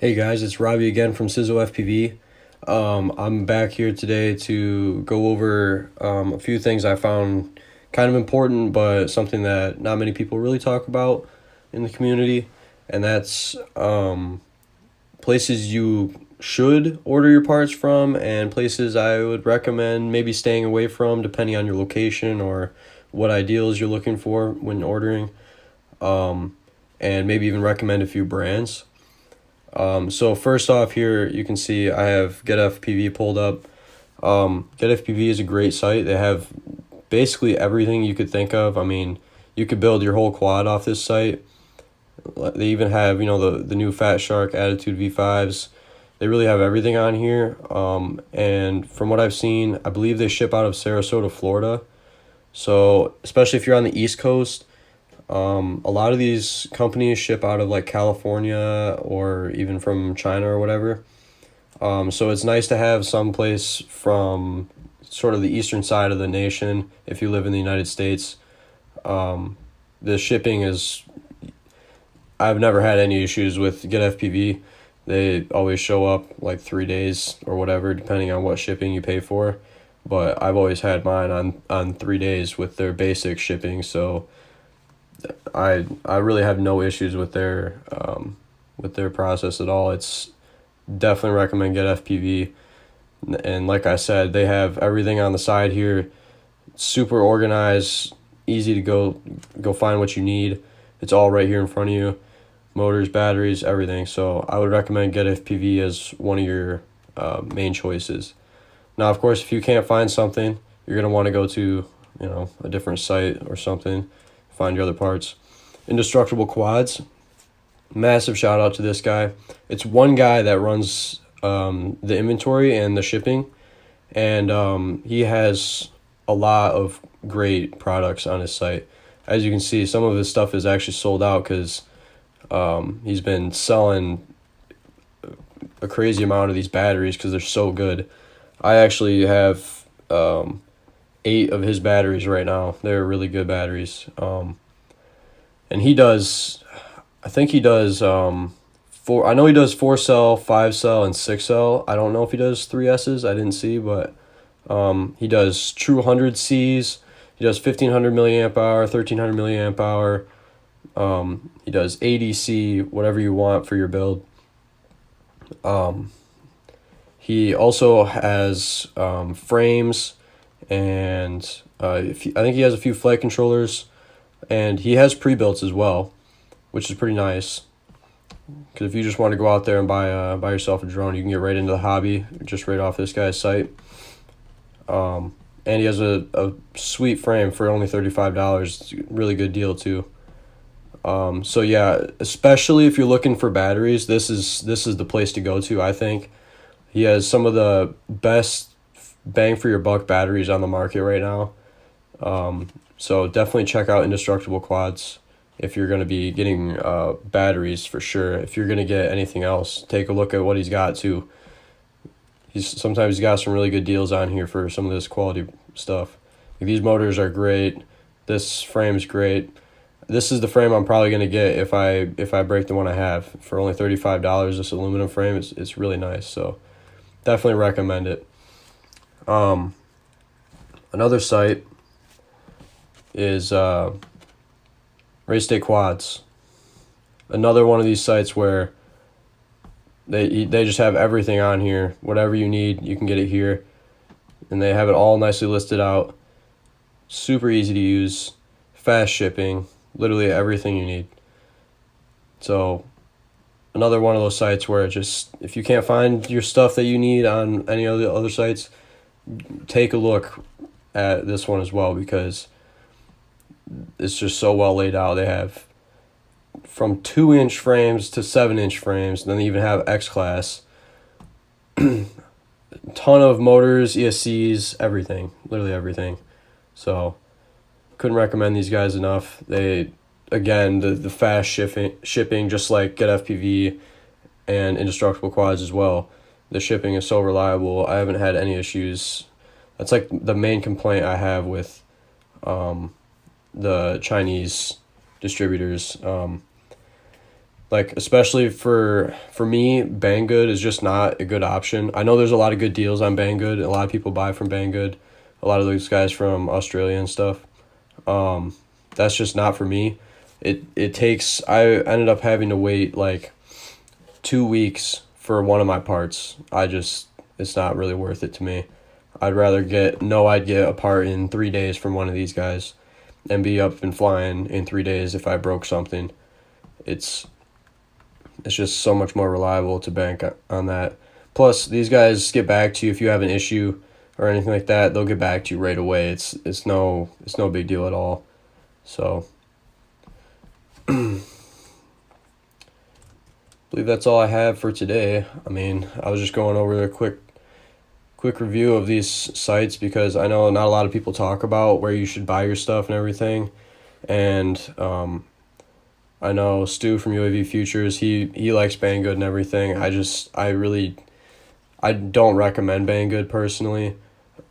Hey guys, it's Robbie again from Syzz-O FPV. I'm back here today to go over a few things I found kind of important, but something that not many people really talk about in the community, and that's places you should order your parts from and places I would recommend maybe staying away from depending on your location or what ideals you're looking for when ordering, and maybe even recommend a few brands. So first off here, you can see I have Get FPV pulled up. Get FPV is a great site. They have basically everything you could think of. I mean, you could build your whole quad off this site. They even have, the new Fat Shark Attitude V5s. They really have everything on here. And from what I've seen, I believe they ship out of Sarasota, Florida. So especially if you're on the East Coast, a lot of these companies ship out of like California or even from China or whatever. So it's nice to have some place from sort of the eastern side of the nation if you live in the United States. The shipping is, I've never had any issues with Get FPV. They always show up like 3 days or whatever, depending on what shipping you pay for. But I've always had mine on 3 days with their basic shipping, so I really have no issues with their process at all. It's definitely recommend Get FPV, and like I said, they have everything on the side here, super organized, easy to go find what you need. It's all right here in front of you, motors, batteries, everything. So I would recommend Get FPV as one of your main choices. Now, of course, if you can't find something, you're gonna want to go to a different site or something, find your other parts. Indestructible Quads, massive shout out to this guy. It's one guy that runs the inventory and the shipping, and he has a lot of great products on his site. As you can see, some of his stuff is actually sold out because he's been selling a crazy amount of these batteries because they're so good. I actually have 8 of his batteries right now. They're really good batteries. And he does, I think he does I know he does 4 cell, 5 cell, and 6 cell. I don't know if he does 3S's. I didn't see, but he does true 100Cs. He does 1500 milliamp hour, 1300 milliamp hour. He does ADC, whatever you want for your build. He also has frames, and I think he has a few flight controllers, and he has pre-builts as well, which is pretty nice. Because if you just want to go out there and buy yourself a drone, you can get right into the hobby just right off this guy's site. And he has a sweet frame for only $35. It's a really good deal too. So yeah, especially if you're looking for batteries, this is the place to go to, I think. He has some of the best bang for your buck batteries on the market right now. So definitely check out Indestructible Quads if you're going to be getting batteries for sure. If you're going to get anything else, take a look at what he's got too. Sometimes he's got some really good deals on here for some of this quality stuff. Like, these motors are great. This frame's great. This is the frame I'm probably going to get if I break the one I have for only $35. This aluminum frame, it's really nice. So definitely recommend it. Another site is Raisedstate Quads. Another one of these sites where they just have everything on here. Whatever you need, you can get it here. And they have it all nicely listed out. Super easy to use. Fast shipping. Literally everything you need. So another one of those sites where just, if you can't find your stuff that you need on any of the other sites, take a look at this one as well, because it's just so well laid out. They have from 2-inch frames to 7-inch frames, and then they even have X-Class. Ton of motors, ESCs, everything, literally everything. So couldn't recommend these guys enough. They, again, the fast shipping, just like Get FPV and Indestructible Quads as well. The shipping is so reliable. I haven't had any issues. That's like the main complaint I have with the Chinese distributors. Like, especially for me, Banggood is just not a good option. I know there's a lot of good deals on Banggood. A lot of people buy from Banggood. A lot of those guys from Australia and stuff. That's just not for me. It takes, I ended up having to wait like 2 weeks for one of my parts. It's not really worth it to me. I'd get a part in 3 days from one of these guys and be up and flying in 3 days if I broke something. It's it's just so much more reliable to bank on that. Plus, these guys get back to you if you have an issue or anything like that. They'll get back to you right away. It's no big deal at all. So, I believe that's all I have for today. I mean, I was just going over a quick review of these sites because I know not a lot of people talk about where you should buy your stuff and everything. And I know Stu from UAV Futures, he likes Banggood and everything. I don't recommend Banggood personally.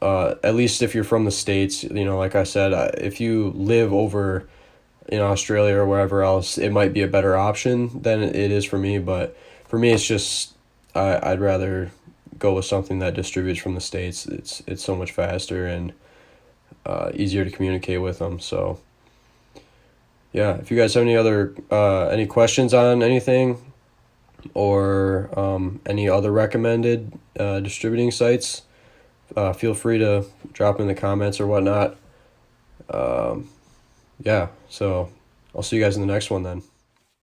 At least if you're from the States, like I said, if you live over in Australia or wherever else, it might be a better option than it is for me. But for me, it's just I'd rather go with something that distributes from the States. It's so much faster and easier to communicate with them. So yeah, if you guys have any questions on anything or any other recommended distributing sites, feel free to drop in the comments or whatnot. Yeah, so I'll see you guys in the next one then.